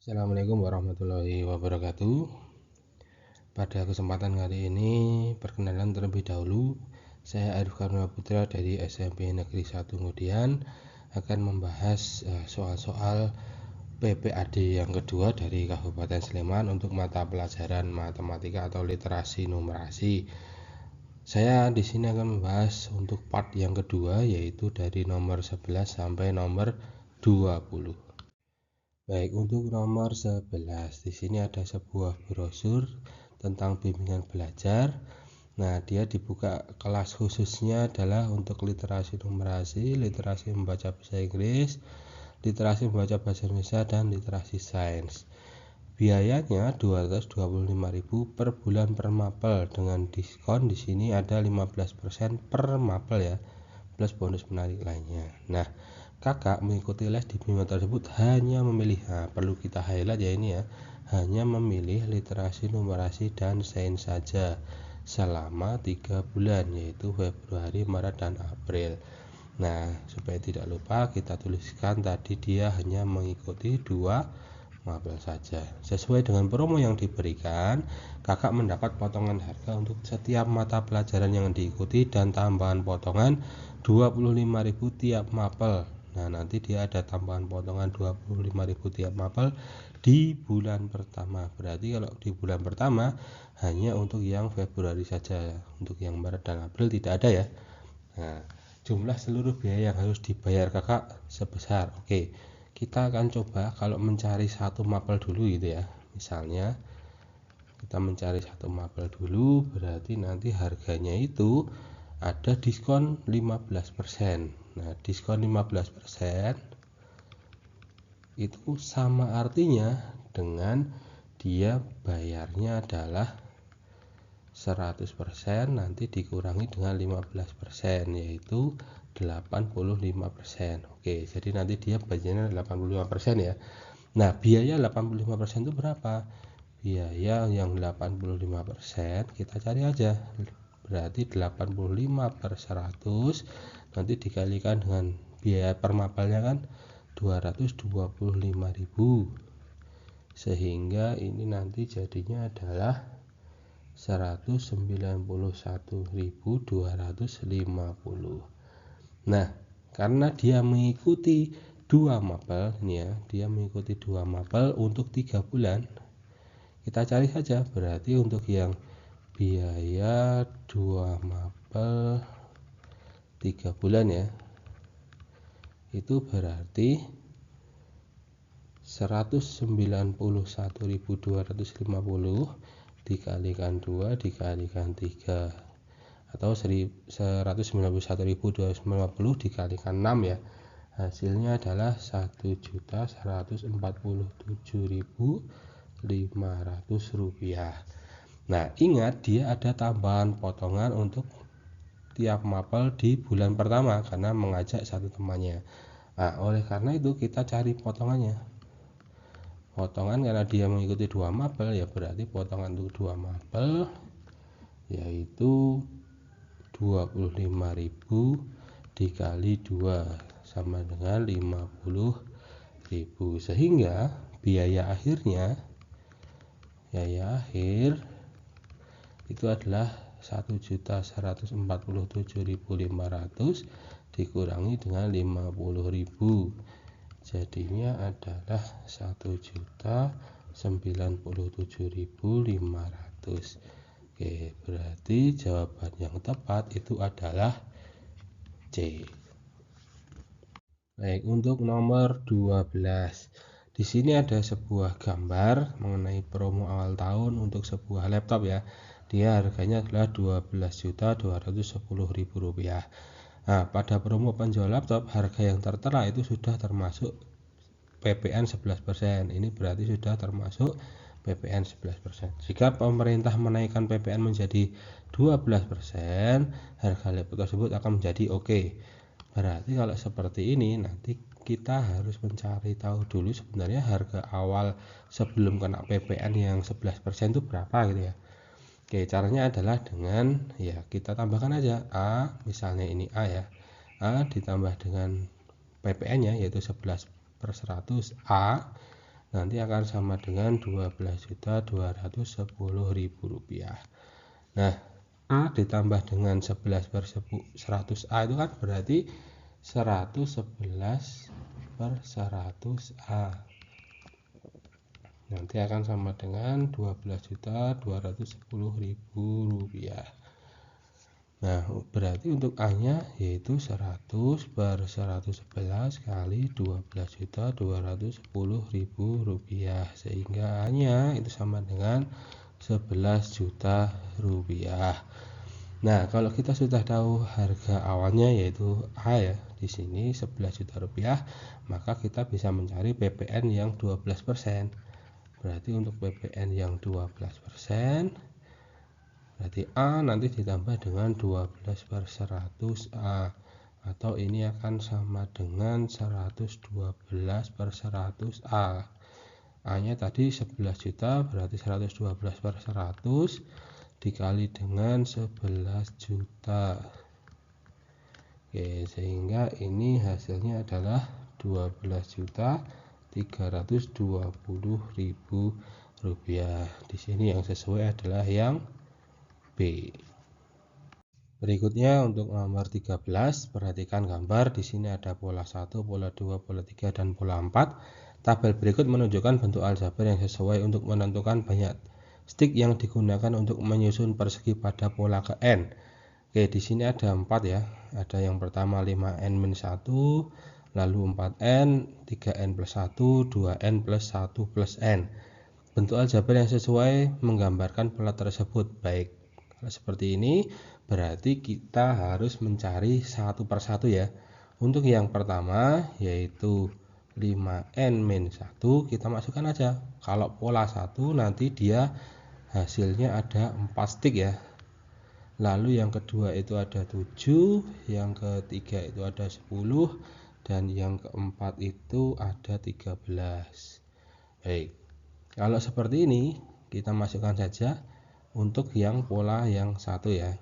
Assalamualaikum warahmatullahi wabarakatuh. Pada kesempatan kali ini, perkenalan terlebih dahulu, saya Arif Karuna Putra dari SMP Negeri 1 Ngudian akan membahas soal-soal PPAD yang kedua dari Kabupaten Sleman untuk mata pelajaran matematika atau literasi numerasi. Saya di sini akan membahas untuk part yang kedua, yaitu dari nomor 11 sampai nomor 20. Baik, untuk nomor 11 di sini ada sebuah brosur tentang bimbingan belajar. Nah, dia dibuka kelas khususnya adalah untuk literasi numerasi, literasi membaca bahasa Inggris, literasi membaca bahasa Indonesia, dan literasi sains. Biayanya 225.000 per bulan per mapel, dengan diskon di sini ada 15% per mapel ya, plus bonus menarik lainnya. Nah, kakak mengikuti les di bimbingan tersebut hanya memilih, perlu kita highlight ya ini ya, hanya memilih literasi numerasi dan sains saja selama 3 bulan, yaitu Februari, Maret, dan April. Nah, supaya tidak lupa kita tuliskan tadi dia hanya mengikuti 2 mapel saja. Sesuai dengan promo yang diberikan, kakak mendapat potongan harga untuk setiap mata pelajaran yang diikuti dan tambahan potongan 25.000 tiap mapel. Nah, nanti dia ada tambahan potongan 25.000 tiap mapel di bulan pertama. Berarti kalau di bulan pertama hanya untuk yang Februari saja, untuk yang Maret dan April tidak ada ya. Nah, jumlah seluruh biaya yang harus dibayar kakak sebesar, kita akan coba kalau mencari satu mapel dulu gitu ya. Misalnya kita mencari satu mapel dulu, berarti nanti harganya itu ada diskon 15%. Nah, diskon 15% itu sama artinya dengan dia bayarnya adalah 100%, nanti dikurangi dengan 15%, yaitu 85%. Jadi nanti dia bayarnya 85% ya. Nah, biaya 85% itu berapa? Biaya yang 85% kita cari aja. Berarti 85 per 100 nanti dikalikan dengan biaya per mapelnya kan 225.000. Sehingga ini nanti jadinya adalah 191.250. Nah, karena dia mengikuti 2 mapel ini ya, dia mengikuti 2 mapel untuk 3 bulan. Kita cari saja, berarti untuk yang biaya 2 mapel 3 bulan ya, itu berarti 191.250 dikalikan 2 dikalikan 3, atau 191.250 dikalikan 6 ya, hasilnya adalah 1.147.500 rupiah. Nah, ingat dia ada tambahan potongan untuk tiap mapel di bulan pertama karena mengajak satu temannya. Nah, oleh karena itu kita cari potongannya. Potongan karena dia mengikuti 2 mapel ya, berarti potongan untuk 2 mapel yaitu 25.000 dikali 2 sama dengan 50.000, sehingga biaya akhir itu adalah 1.147.500 dikurangi dengan 50.000, jadinya adalah 1.097.500. Berarti jawaban yang tepat itu adalah C. Baik, untuk nomor 12. Di sini ada sebuah gambar mengenai promo awal tahun untuk sebuah laptop ya. Dia harganya adalah Rp12.210.000. Nah, pada promo penjual laptop, harga yang tertera itu sudah termasuk PPN 11%. Ini berarti sudah termasuk PPN 11%. Jika pemerintah menaikkan PPN menjadi 12%, harga laptop tersebut akan menjadi oke. Berarti kalau seperti ini nanti kita harus mencari tahu dulu sebenarnya harga awal sebelum kena PPN yang 11% itu berapa gitu ya. Caranya adalah dengan ya kita tambahkan aja A, misalnya ini A ya. A ditambah dengan PPN-nya yaitu 11/100 A nanti akan sama dengan Rp12.210.000. Nah, A ditambah dengan 11/100A itu kan berarti 111/100A. Nanti akan sama dengan Rp12.210.000. Nah, berarti untuk A-nya yaitu 100/111 kali Rp12.210.000, sehingga A-nya itu sama dengan Rp11 juta. Nah, kalau kita sudah tahu harga awalnya yaitu A ya, di sini Rp11 juta, maka kita bisa mencari PPN yang 12%. Berarti untuk PPN yang 12%, berarti A nanti ditambah dengan 12/100A, atau ini akan sama dengan 112/100A. A-nya tadi 11 juta, berarti 112/100 dikali dengan 11 juta. Oke, sehingga ini hasilnya adalah Rp12.320.000. Di sini yang sesuai adalah yang B. Berikutnya untuk nomor 13, perhatikan gambar. Di sini ada pola 1, pola 2, pola 3, dan pola 4. Tabel berikut menunjukkan bentuk aljabar yang sesuai untuk menentukan banyak stik yang digunakan untuk menyusun persegi pada pola ke N. Oke, di sini ada 4 ya. Ada yang pertama 5N-1, lalu 4N, 3N plus 1, 2N plus 1 plus N. Bentuk aljabar yang sesuai menggambarkan pola tersebut. Baik, kalau seperti ini berarti kita harus mencari satu persatu ya. Untuk yang pertama yaitu 5N-1, kita masukkan aja. Kalau pola 1 nanti dia hasilnya ada 4 stik ya. Lalu yang kedua itu ada 7, yang ketiga itu ada 10, dan yang keempat itu ada 13. Baik, kalau seperti ini kita masukkan saja untuk yang pola yang satu ya,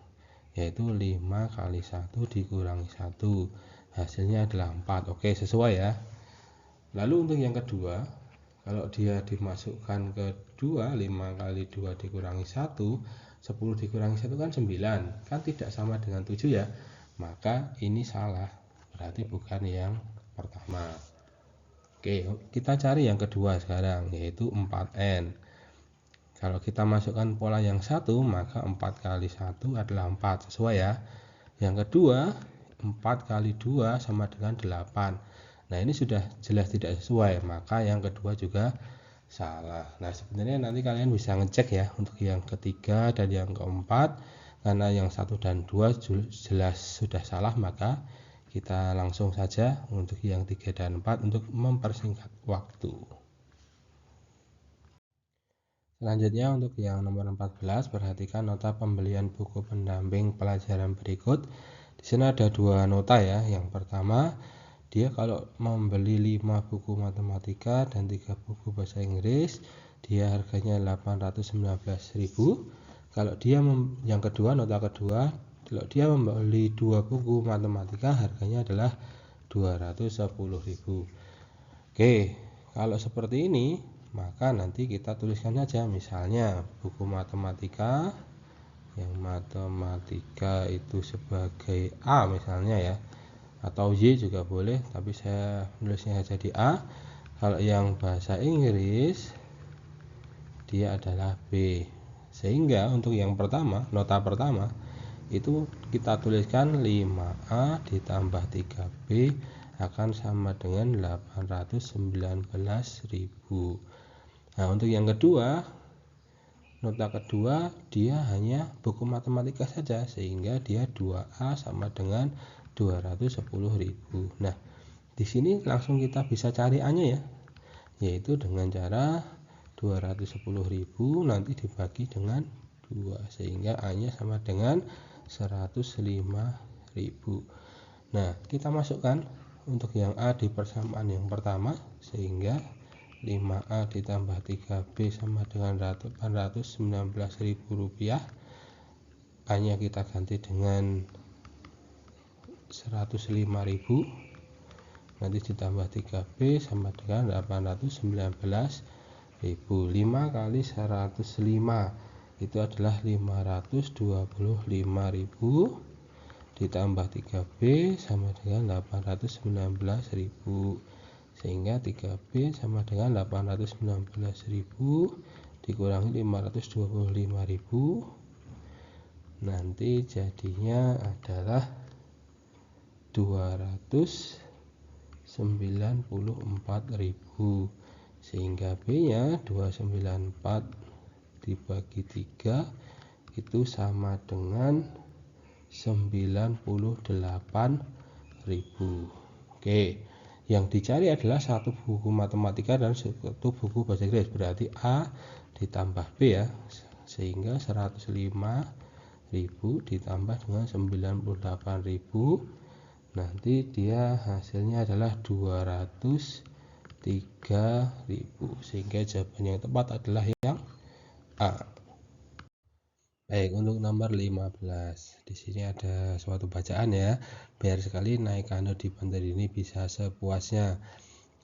yaitu 5 kali 1 dikurangi 1, hasilnya adalah 4. Oke, sesuai ya. Lalu untuk yang kedua, kalau dia dimasukkan ke 2, 5 kali 2 dikurangi 1, 10 dikurangi 1 kan 9, kan tidak sama dengan 7 ya, maka ini salah, berarti bukan yang pertama. Oke, kita cari yang kedua sekarang, yaitu 4N. Kalau kita masukkan pola yang satu, maka 4 kali 1 adalah 4, sesuai ya. Yang kedua, 4 kali 2 sama dengan 8. Nah, ini sudah jelas tidak sesuai, maka yang kedua juga salah. Nah, sebenarnya nanti kalian bisa ngecek ya untuk yang ketiga dan yang keempat, karena yang 1 dan 2 jelas sudah salah, maka kita langsung saja untuk yang 3 dan 4 untuk mempersingkat waktu. Selanjutnya untuk yang nomor 14, perhatikan nota pembelian buku pendamping pelajaran berikut. Di sini ada 2 nota ya. Yang pertama, dia kalau membeli 5 buku matematika dan 3 buku bahasa Inggris, dia harganya 819.000. Kalau dia yang kedua, nota kedua, kalau dia membeli 2 buku matematika, harganya adalah 210.000. Oke, kalau seperti ini, maka nanti kita tuliskan saja, misalnya buku matematika, yang matematika itu sebagai A misalnya ya, atau Y juga boleh, tapi saya nulisnya saja di A. Kalau yang bahasa Inggris dia adalah B, sehingga untuk yang pertama, nota pertama itu kita tuliskan 5A ditambah 3B akan sama dengan 819.000. Nah, untuk yang kedua, nota kedua dia hanya buku matematika saja, sehingga dia 2A sama dengan 210.000. Nah, di sini langsung kita bisa cari A-nya ya, yaitu dengan cara 210.000 nanti dibagi dengan 2, sehingga A-nya sama dengan 105.000. Nah, kita masukkan untuk yang A di persamaan yang pertama, sehingga 5A ditambah 3B sama dengan 819.000 rupiah. A-nya kita ganti dengan 105.000. nanti ditambah 3B sama dengan 819.000. 5 kali 105 itu adalah 525.000 ditambah 3B sama dengan 819.000, sehingga 3B sama dengan 819.000 dikurangi 525.000, nanti jadinya adalah 294.000, sehingga B nya 294 dibagi 3 itu sama dengan 98.000. Oke, yang dicari adalah satu buku matematika dan satu buku bahasa Inggris, berarti A ditambah B ya, sehingga 105.000 ditambah dengan 98.000, nanti dia hasilnya adalah 203.000, sehingga jawaban yang tepat adalah yang A. Baik, untuk nomor 15, di sini ada suatu bacaan ya. Biar sekali naik kano di pantai ini bisa sepuasnya.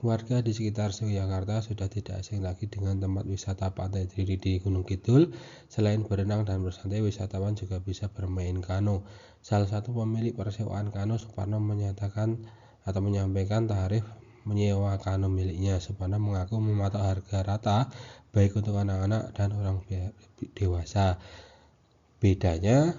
Warga di sekitar Yogyakarta sudah tidak asing lagi dengan tempat wisata Pantai Drini di Gunung Kidul. Selain berenang dan bersantai, wisatawan juga bisa bermain kano. Salah satu pemilik persewaan kano, Suparno, menyatakan atau menyampaikan tarif menyewa kano miliknya. Suparno mengaku mematok harga rata baik untuk anak-anak dan orang dewasa. Bedanya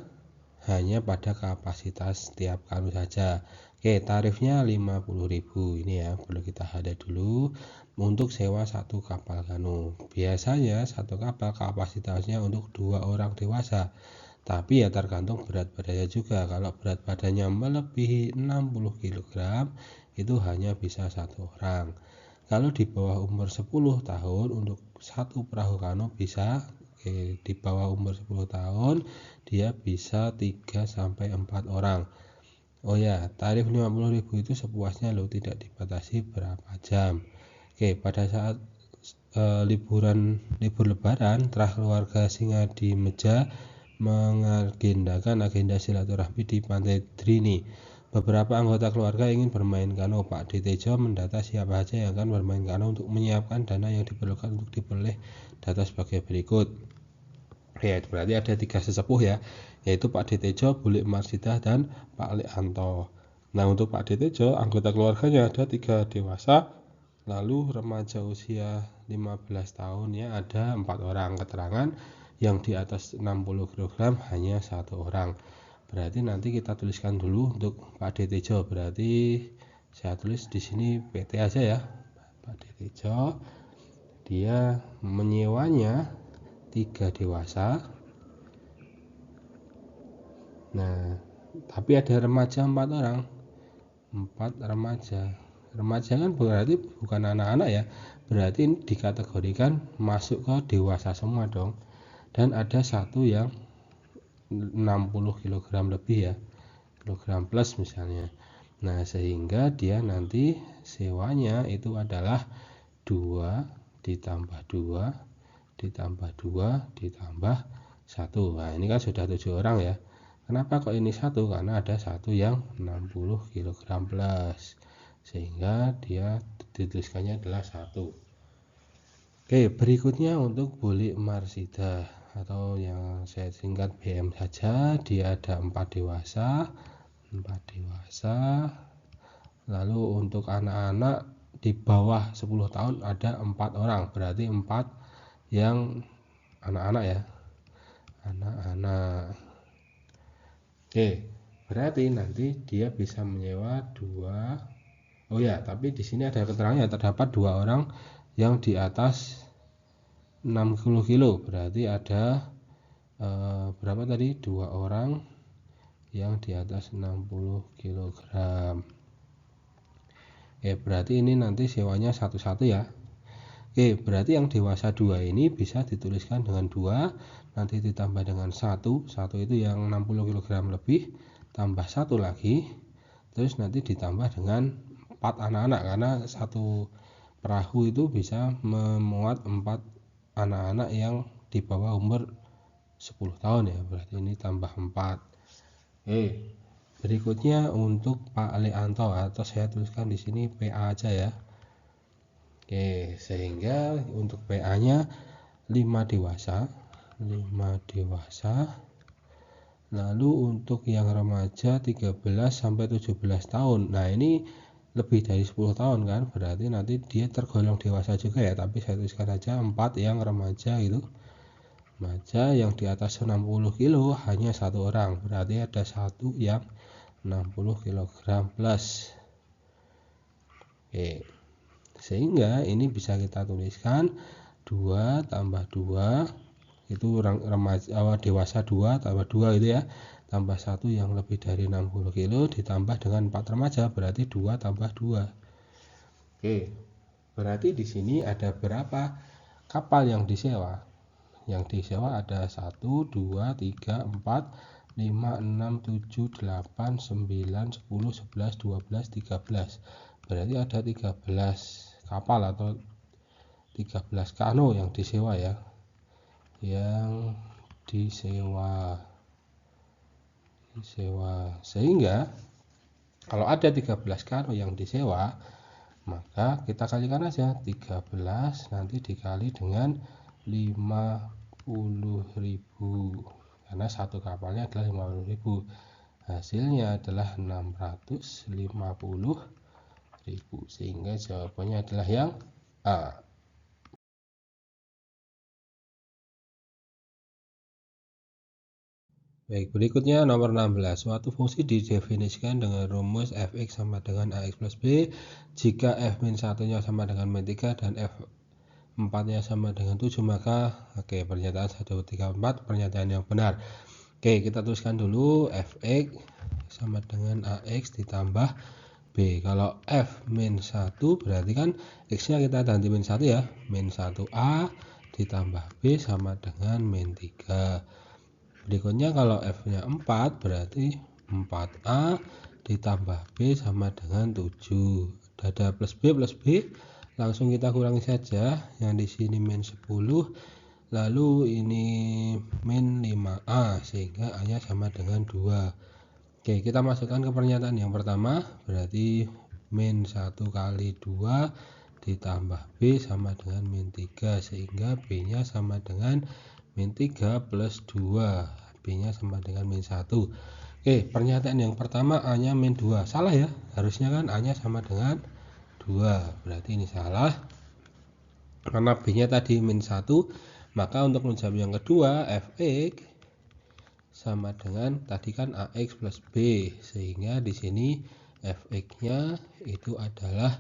hanya pada kapasitas setiap kano saja. Oke, tarifnya 50.000 ini ya, perlu kita highlight dulu. Untuk sewa satu kapal kano, biasanya satu kapal kapasitasnya untuk 2 orang dewasa, tapi ya tergantung berat badannya juga. Kalau berat badannya melebihi 60 kg itu hanya bisa 1 orang. Kalau di bawah umur 10 tahun untuk satu perahu kano bisa, di bawah umur 10 tahun dia bisa 3-4 orang. Oh ya, tarif 50.000 itu sepuasnya loh, tidak dibatasi berapa jam. Oke, pada saat libur lebaran, terah keluarga singa di Meja mengagendakan agenda silaturahmi di Pantai Drini. Beberapa anggota keluarga ingin bermain kano. Pak D. Tejo mendata siapa saja yang akan bermain kano untuk menyiapkan dana yang diperlukan untuk diperoleh data sebagai berikut. Ya, berarti ada 3 sesepuh ya, yaitu Pak D. Tejo, Bu Lik Marsidah, dan Pak Lik Anto. Nah, untuk Pak D. Tejo, anggota keluarganya ada 3 dewasa, lalu remaja usia 15 tahun ya ada 4 orang. Keterangan yang di atas 60 kg hanya 1 orang. Berarti nanti kita tuliskan dulu untuk Pak D. Tejo, berarti saya tulis di sini PT aja ya. Pak D. Tejo dia menyewanya 3 dewasa. Nah, tapi ada remaja 4 orang. 4 remaja. Remaja kan berarti bukan anak-anak ya. Berarti ini dikategorikan masuk ke dewasa semua dong. Dan ada satu yang 60 kg lebih ya. Kilogram plus misalnya. Nah, sehingga dia nanti sewanya itu adalah 2 ditambah 2 ditambah 2 ditambah 1. Nah, ini kan sudah 7 orang ya. Kenapa kok ini 1? Karena ada satu yang 60 kg plus, sehingga dia dituliskannya adalah 1. Oke, berikutnya untuk Bu Lik Marsidah atau yang saya singkat BM saja, dia ada 4 dewasa. Lalu untuk anak-anak di bawah 10 tahun ada 4 orang, berarti 4 yang anak-anak ya, anak-anak. Oke, berarti nanti dia bisa menyewa 2. Oh ya, tapi di sini ada keterangannya terdapat 2 orang yang di atas 60 kilo, berarti ada berapa tadi? 2 orang yang di atas 60 kg. Oke, berarti ini nanti sewanya satu-satu ya. Oke, berarti yang dewasa 2 ini bisa dituliskan dengan 2, nanti ditambah dengan 1 itu yang 60 kg lebih, tambah 1 lagi, terus nanti ditambah dengan 4 anak-anak, karena satu perahu itu bisa memuat 4 anak-anak yang di bawah umur 10 tahun ya, berarti ini tambah 4. Oke, Berikutnya untuk Pak Leanto, atau saya tuliskan di sini PA aja ya. Oke, sehingga untuk PA-nya 5 dewasa. Lalu untuk yang remaja 13 sampai 17 tahun. Nah, ini lebih dari 10 tahun kan, berarti nanti dia tergolong dewasa juga ya, tapi saya tuliskan aja 4 yang remaja gitu. Remaja yang di atas 60 kilo hanya satu orang, berarti ada satu yang 60 kg plus. Oke, sehingga ini bisa kita tuliskan 2 tambah 2 itu remaja dewasa 2 tambah 2 gitu ya, tambah 1 yang lebih dari 60 kilo ditambah dengan 4 remaja, berarti 2 tambah 2. Oke, berarti di sini ada berapa kapal yang disewa? Yang disewa ada 1, 2, 3, 4, 5, 6, 7, 8, 9, 10, 11, 12, 13. Berarti ada 13 kapal atau 13 kano yang disewa ya. Yang disewa. Sehingga kalau ada 13 kano yang disewa, maka kita kalikan aja 13 nanti dikali dengan 50.000, karena satu kapalnya adalah 50.000. Hasilnya adalah 650.000, sehingga jawabannya adalah yang A. Baik, berikutnya nomor 16. Suatu fungsi didefinisikan dengan rumus fx sama dengan ax plus b jika f-1-nya sama dengan min3 dan f4-nya sama dengan 7, maka pernyataan 1, 2, 3, 4 pernyataan yang benar. Kita tuliskan dulu fx sama dengan ax ditambah b. Kalau f-1 berarti kan x-nya kita ganti min 1 ya, min 1a ditambah b sama dengan min 3. Berikutnya kalau f-nya 4 berarti 4a ditambah b sama dengan 7. Ada plus b, langsung kita kurangi saja. Yang di sini min 10, lalu ini min 5a, sehingga a-nya sama dengan 2. Kita masukkan ke pernyataan yang pertama, berarti min 1 kali 2 ditambah b sama dengan min 3, sehingga b-nya sama dengan min 3 plus 2, b-nya sama dengan min 1. Pernyataan yang pertama a-nya min 2, salah ya, harusnya kan a-nya sama dengan 2, berarti ini salah karena b-nya tadi min 1. Maka untuk menjawab yang kedua, fx sama dengan tadi kan ax plus b, sehingga di sini fx-nya itu adalah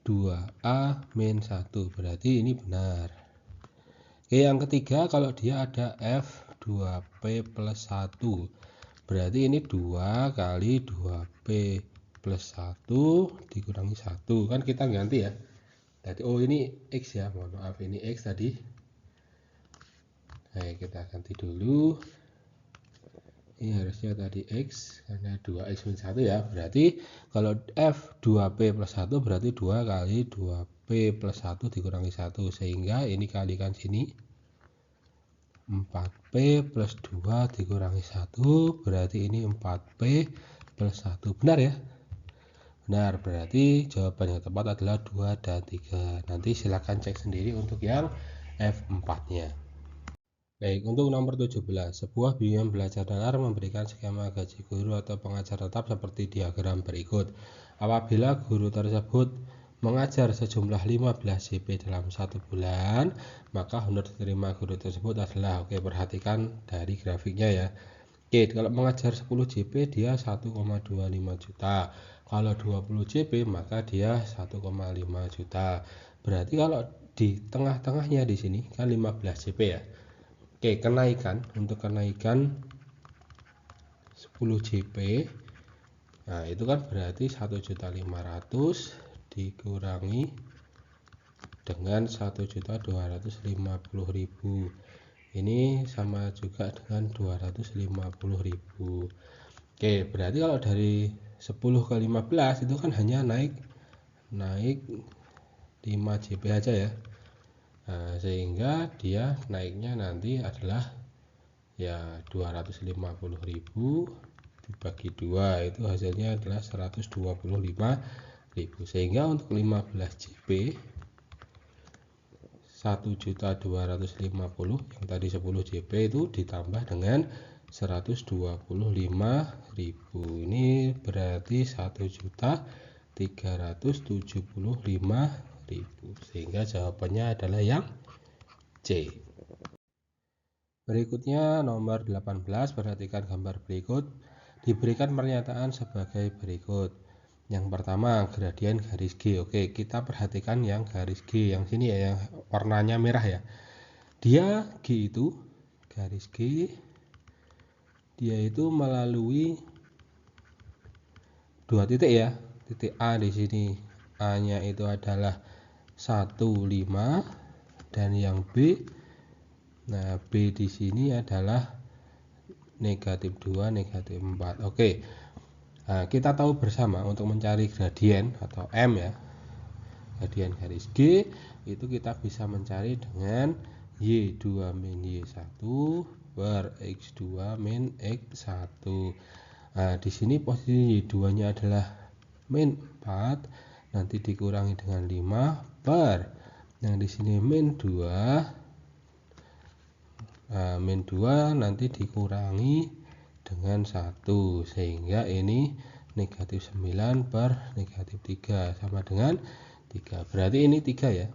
2a min 1, berarti ini benar. Yang ketiga, kalau dia ada f2p plus 1, berarti ini 2 kali 2p plus 1 dikurangi 1, kan kita ganti ya. Jadi ini x ya, mohon maaf, ini x tadi. Kita ganti dulu. Ini harusnya tadi x, karena 2x min 1 ya, berarti kalau f2p plus 1 berarti 2 kali 2p plus 1 dikurangi 1, sehingga ini kalikan sini 4p plus 2 dikurangi 1, berarti ini 4p plus 1, benar ya? Benar, berarti jawaban yang tepat adalah 2 dan 3. Nanti silakan cek sendiri untuk yang f4-nya. Baik, untuk nomor 17, sebuah bimbingan belajar dalar memberikan skema gaji guru atau pengajar tetap seperti diagram berikut. Apabila guru tersebut mengajar sejumlah 15 JP dalam 1 bulan, maka honor diterima guru tersebut adalah, perhatikan dari grafiknya ya. Kalau mengajar 10 JP dia 1,25 juta. Kalau 20 JP maka dia 1,5 juta. Berarti kalau di tengah-tengahnya di sini kan 15 JP ya. Kenaikan, untuk kenaikan 10 JP, nah itu kan berarti 1.500.000 dikurangi dengan 1.250.000, ini sama juga dengan 250.000. Berarti kalau dari 10 ke 15 itu kan hanya naik 5 JP aja ya. Nah, sehingga dia naiknya nanti adalah ya 250.000 dibagi 2 itu hasilnya adalah 125.000. Sehingga untuk 15 JP 1.250.000 yang tadi 10 JP itu ditambah dengan 125.000. Ini berarti 1.375.000. Sehingga jawabannya adalah yang C. Berikutnya nomor 18, perhatikan gambar berikut. Diberikan pernyataan sebagai berikut. Yang pertama, gradien garis G. Oke, kita perhatikan yang garis G yang sini ya, yang warnanya merah ya. Dia G itu garis G, dia itu melalui dua titik ya. Titik A di sini, A-nya itu adalah 1, 5, dan yang B, nah B di sini adalah negatif 2, negatif 4. Oke. Nah, kita tahu bersama untuk mencari gradien atau M ya, gradien garis G itu kita bisa mencari dengan Y2 min Y1 per X2 min X1. Nah, di sini posisi Y2 nya adalah min 4, nanti dikurangi dengan 5 per yang di sini min 2. Nah, min 2 nanti dikurangi dengan 1, sehingga ini negatif 9 per negatif 3 sama dengan 3. Berarti ini 3 ya,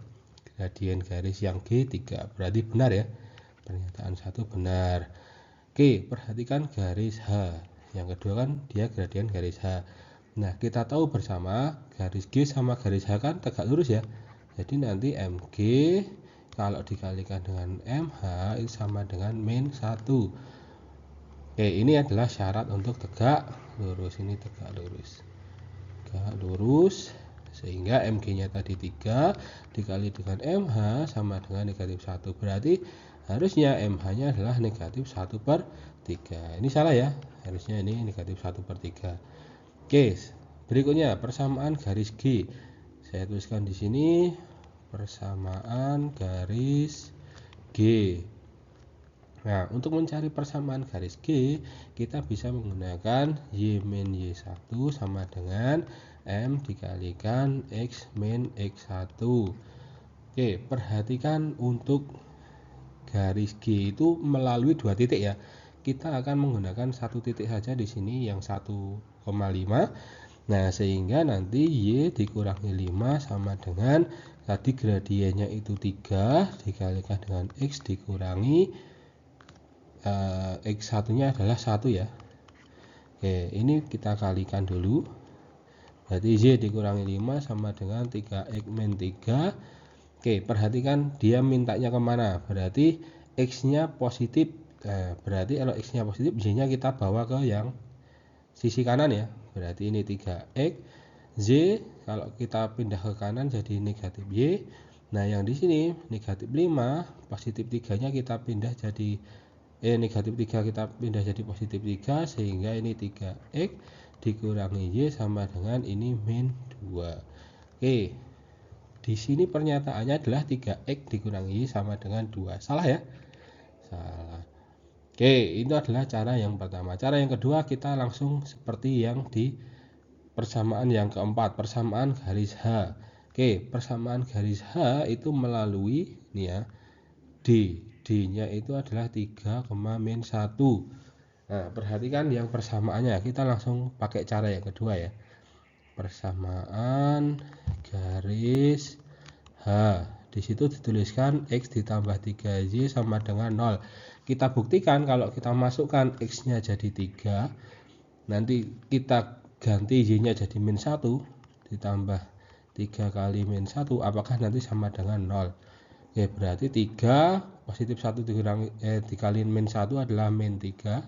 gradien garis yang G 3, berarti benar ya, pernyataan 1 benar. Oke, perhatikan garis H yang kedua kan dia gradien garis H. Nah, kita tahu bersama garis G sama garis H kan tegak lurus ya, jadi nanti MG kalau dikalikan dengan MH itu sama dengan min 1. Oke, ini adalah syarat untuk tegak lurus. Ini tegak lurus, sehingga MG-nya tadi 3 dikali dengan MH sama dengan negatif 1. Berarti harusnya MH-nya adalah negatif 1 per 3. Ini salah ya, harusnya ini negatif 1 per 3. Oke, berikutnya persamaan garis G. Saya tuliskan di sini persamaan garis G. Nah, untuk mencari persamaan garis G, kita bisa menggunakan Y min Y1 sama dengan M dikalikan X min X1. Oke, perhatikan untuk garis G itu melalui dua titik ya. Kita akan menggunakan satu titik saja di sini yang 1,5. Nah, sehingga nanti Y dikurangi 5 sama dengan tadi gradiennya itu 3 dikalikan dengan X dikurangi X1 nya adalah 1 ya. Oke, ini kita kalikan dulu, berarti Y dikurangi 5 sama dengan 3X min 3. Oke, perhatikan dia mintanya kemana, berarti X nya positif. Nah, berarti kalau X nya positif, Y nya kita bawa ke yang sisi kanan ya, berarti ini 3X. Z kalau kita pindah ke kanan jadi negatif Y. Nah, yang di sini negatif 5, positif 3 nya kita pindah jadi negatif 3 kita pindah jadi positif 3, sehingga ini 3X dikurangi Y sama dengan ini min 2. Oke, di sini pernyataannya adalah 3X dikurangi Y sama dengan 2. Salah ya? Salah. Oke, itu adalah cara yang pertama. Cara yang kedua kita langsung seperti yang di persamaan yang keempat, persamaan garis H. Oke, persamaan garis H itu melalui ini ya, D-nya itu adalah 3, min 1. Nah, perhatikan yang persamaannya. Kita langsung pakai cara yang kedua ya. Persamaan garis H. Di situ dituliskan X ditambah 3Y sama dengan 0. Kita buktikan kalau kita masukkan X-nya jadi 3, nanti kita ganti Y-nya jadi min 1 ditambah 3 kali min 1, apakah nanti sama dengan 0? Oke, berarti 3 positif 1 dikali min 1 adalah min 3.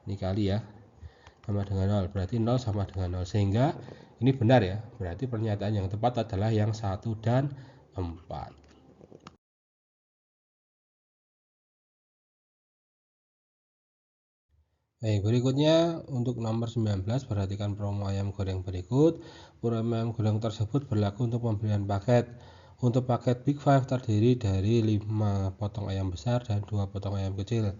Ini kali ya, sama dengan 0. Berarti 0 sama dengan 0. Sehingga ini benar ya. Berarti pernyataan yang tepat adalah yang 1 dan 4. Baik, berikutnya untuk nomor 19, perhatikan promo ayam goreng berikut. Promo ayam goreng tersebut berlaku untuk pembelian paket. Untuk paket Big Five terdiri dari 5 potong ayam besar dan 2 potong ayam kecil.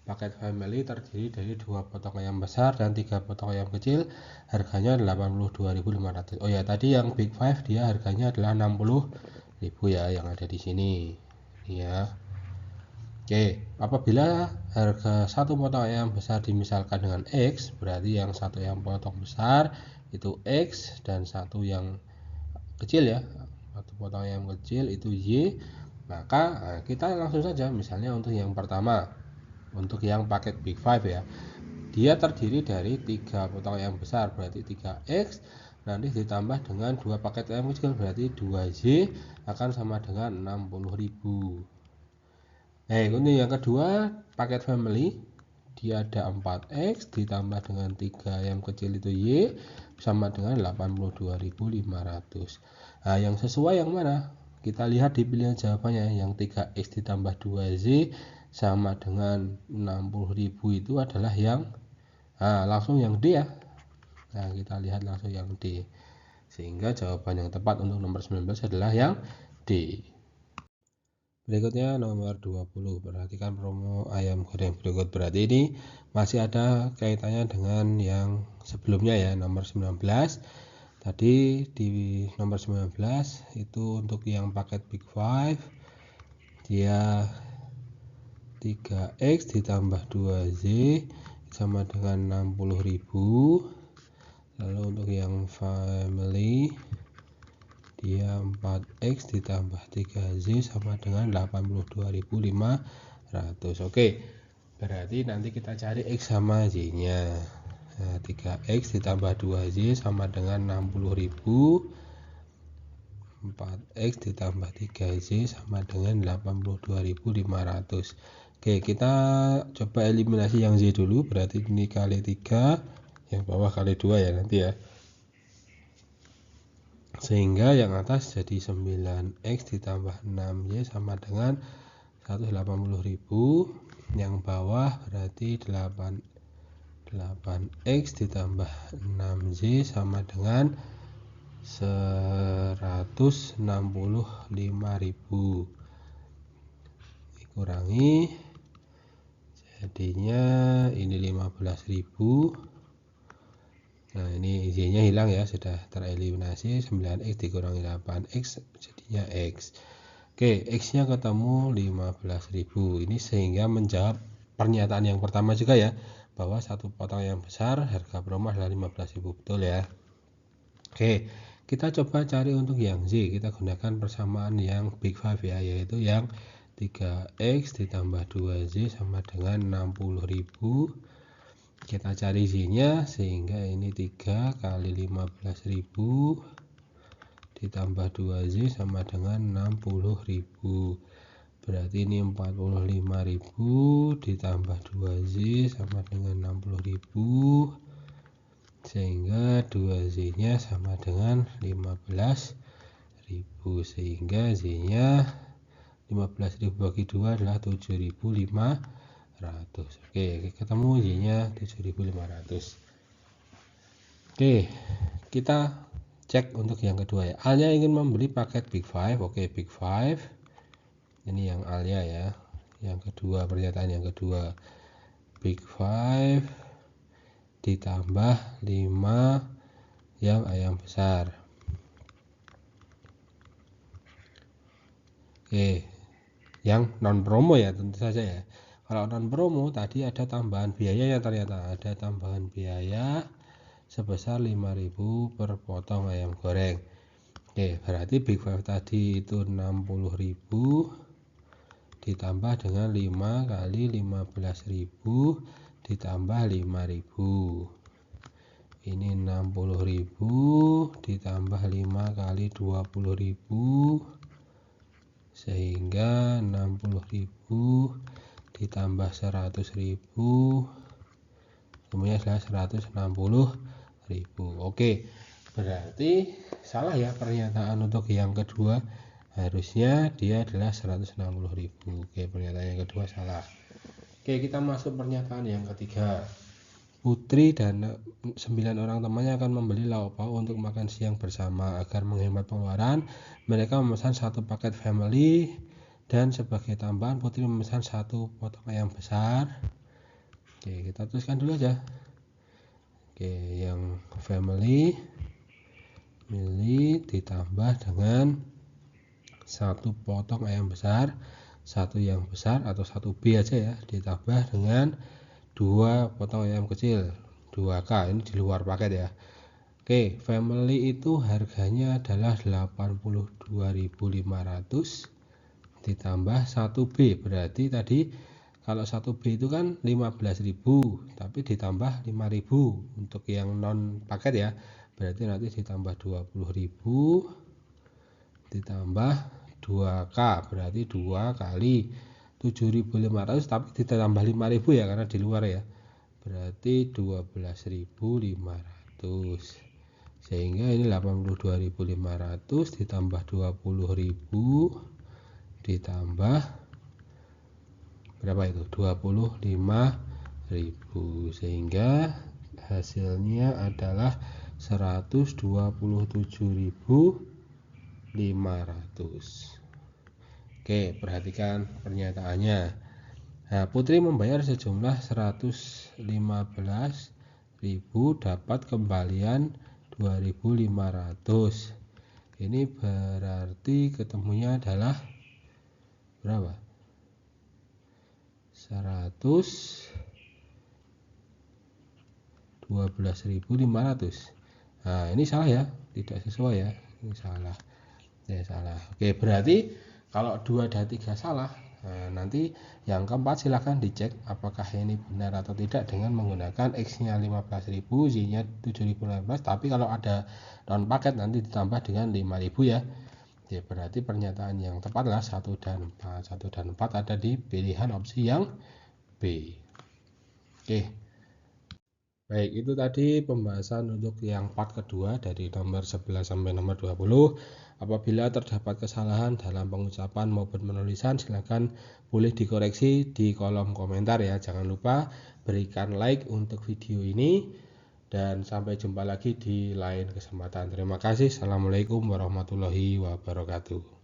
paket family terdiri dari 2 potong ayam besar dan 3 potong ayam kecil, harganya 82.500. Oh ya, tadi yang Big Five dia harganya adalah 60.000 ya, yang ada di sini ya. Oke, apabila harga satu potong ayam besar dimisalkan dengan X, berarti yang satu ayam potong besar itu X dan satu yang kecil ya, satu potong ayam kecil itu Y. Maka kita langsung saja, misalnya untuk yang pertama, untuk yang paket Big Five ya, dia terdiri dari 3 potong ayam besar berarti 3X, nanti ditambah dengan 2 paket ayam kecil berarti 2Y akan sama dengan 60.000. Untuk yang kedua paket family, dia ada 4X ditambah dengan 3 ayam kecil itu Y sama dengan 82.500. Nah, yang sesuai yang mana? Kita lihat di pilihan jawabannya, yang 3X ditambah 2Z sama dengan 60.000 itu adalah yang langsung yang D ya. Nah, kita lihat langsung yang D. Sehingga jawaban yang tepat untuk nomor 19 adalah yang D. Berikutnya nomor 20. Perhatikan promo ayam goreng berikut. Berarti ini masih ada kaitannya dengan yang sebelumnya ya, nomor 19. Tadi di nomor 19 itu untuk yang paket Big Five, dia 3X ditambah 2Z sama dengan 60.000. Lalu untuk yang family, dia 4X ditambah 3Z sama dengan 82.500. Oke, berarti nanti kita cari X sama Z nya. Nah, 3X ditambah 2Z sama dengan 60.000, 4X ditambah 3Z sama dengan 82.500. Oke, kita coba eliminasi yang Z dulu, berarti ini kali 3, yang bawah kali 2 ya nanti ya. Sehingga yang atas jadi 9X ditambah 6Y sama dengan 180.000. Yang bawah berarti 8X ditambah 6Z sama dengan 165.000. Dikurangi jadinya ini 15.000. Nah, ini Z-nya hilang ya, sudah tereliminasi. 9X dikurangi 8X jadinya X. Oke, X-nya ketemu 15.000. Ini sehingga menjawab pernyataan yang pertama juga ya, bahwa satu potong yang besar harga promo adalah 15.000, betul ya. Oke, kita coba cari untuk yang Z. Kita gunakan persamaan yang Big Five ya, yaitu yang 3X ditambah 2Z sama dengan 60.000. Kita cari Z-nya, sehingga ini 3 kali 15.000 ditambah 2Z sama dengan 60.000. Berarti ini 45.000 ditambah 2Z sama dengan 60.000. Sehingga 2Z-nya sama dengan 15.000. Sehingga Z-nya 15.000 bagi 2 adalah 7.500. Oke, ketemu Y-nya 7.500. Oke, kita cek untuk yang kedua ya. A-nya ingin membeli paket Big Five. Oke, Big Five. Ini yang A-nya ya. Yang kedua, pernyataan yang kedua. Big Five ditambah 5 yang ayam besar. Oke, yang non promo ya tentu saja ya. Kalau non promo tadi ada tambahan biaya ya, ternyata ada tambahan biaya sebesar 5.000 per potong ayam goreng. Oke, berarti Big Five tadi itu 60.000 ditambah dengan 5 kali 15.000 ditambah 5.000. Ini 60.000 ditambah 5 kali 20.000 sehingga 60.000 ditambah 100.000 semuanya adalah 160.000. Oke, berarti salah ya pernyataan untuk yang kedua, harusnya dia adalah 160.000. Oke, pernyataan yang kedua salah. Oke, kita masuk pernyataan yang ketiga. Putri dan 9 orang temannya akan membeli lauk pauk untuk makan siang bersama. Agar menghemat pengeluaran, mereka memesan satu paket family, dan sebagai tambahan Putri memesan satu potong ayam besar. Oke, kita tuliskan dulu aja. Oke, yang family ditambah dengan 1 potong ayam besar, 1 yang besar atau 1 B aja ya, ditambah dengan 2 potong ayam kecil 2K, ini di luar paket ya. Oke, family itu harganya adalah 82.500 ditambah 1B, berarti tadi kalau 1B itu kan 15.000, tapi ditambah 5.000 untuk yang non paket ya, berarti nanti ditambah 20.000 ditambah 2K, berarti 2 kali 7.500 tapi ditambah 5.000 ya karena di luar ya, berarti 12.500, sehingga ini 82.500 ditambah 20.000 ditambah berapa itu 25.000, sehingga hasilnya adalah 127.500. Oke, perhatikan pernyataannya. Nah, Putri membayar sejumlah 115.000, dapat kembalian 2.500. Ini berarti ketemunya adalah berapa? 112.500. Nah, ini salah ya, tidak sesuai ya, ini salah. Salah. Oke, berarti kalau 2 dan 3 salah, nanti yang keempat silahkan dicek apakah ini benar atau tidak dengan menggunakan X-nya 15.000, Y-nya 7.500, tapi kalau ada non paket nanti ditambah dengan 5.000 ya. Ya, berarti pernyataan yang tepat adalah 1 dan 4. 1 dan 4 ada di pilihan opsi yang B. Oke. Baik, itu tadi pembahasan untuk yang part kedua dari nomor 11 sampai nomor 20. Apabila terdapat kesalahan dalam pengucapan maupun penulisan, silakan boleh dikoreksi di kolom komentar ya. Jangan lupa berikan like untuk video ini dan sampai jumpa lagi di lain kesempatan. Terima kasih. Assalamualaikum warahmatullahi wabarakatuh.